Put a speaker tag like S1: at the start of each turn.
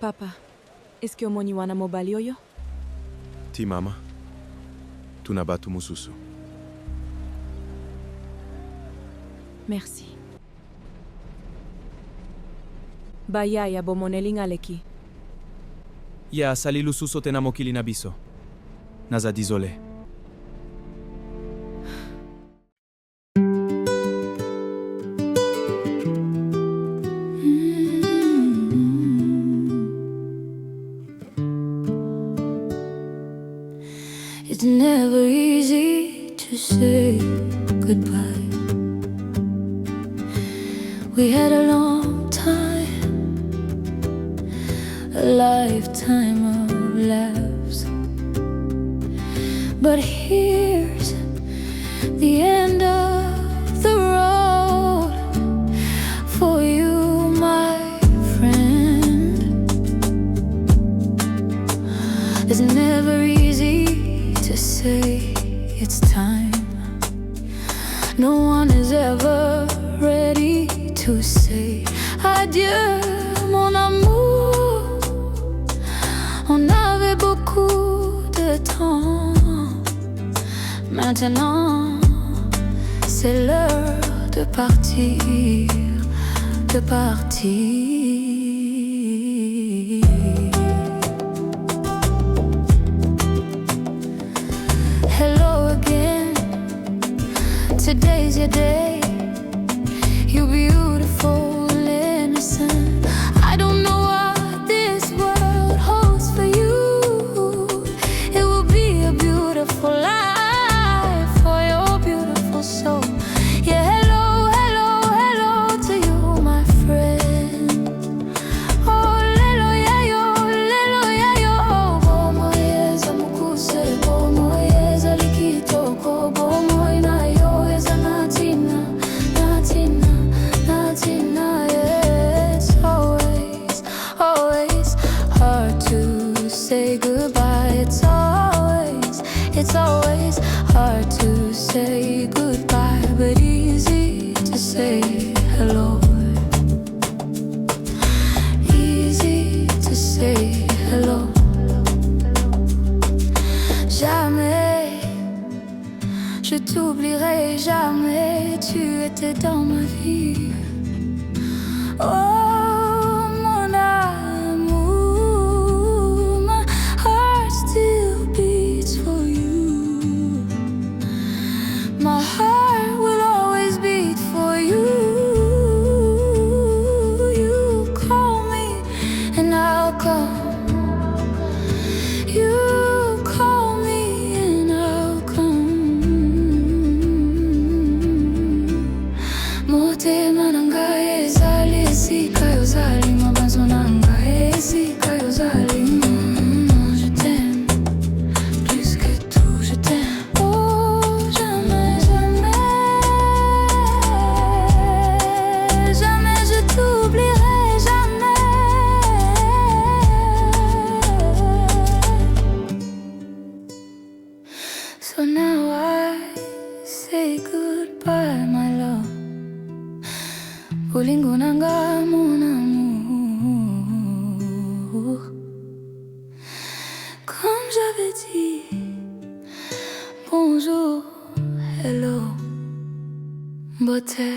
S1: Papa, est-ce que omoni wana mobali oyo?
S2: Ti mama, tuna bato mosusu.
S1: Merci. Bayaya bomone Lingala ki.
S2: Ya sali lususo te na mokili na biso. Naza désolé.
S3: It's never easy to say goodbye. We had a long time, a lifetime of laughs. But here's the end of the road for you, my friend. It's never easy to say it's time. No one is ever ready to say adieu, mon amour. On avait beaucoup de temps. Maintenant, c'est l'heure de partir, de partir. Hello again, today's your day. You're beautiful, innocent. I don't know what this world holds for you. It will be a beautiful life for your beautiful soul. Yeah, hello, hello, hello to you, my friend. Oh, lelo ya yo, bomo yeza mukuse, bomo yeza likitoko, bomo ina yo yeza natina, natina. Yeah, it's always, always hard to say goodbye. It's always hard to say goodbye, but easy to say hello. Easy to say hello. Jamais je t'oublierai, jamais tu étais dans ma vie. Oh, mon amour, my heart still beats for you. My heart will always beat for you. You call me and I'll come. You call me and I'll come. Motema nanga ezali esika yozali, mabanzo nanga esika yozali. Je t'aime plus que tout, je t'aime. Oh, jamais, jamais, jamais je t'oublierai, jamais. So now I say goodbye, my love. Bolingo nanga, mon amour. Comme j'avais dit, bonjour, hello, beauté.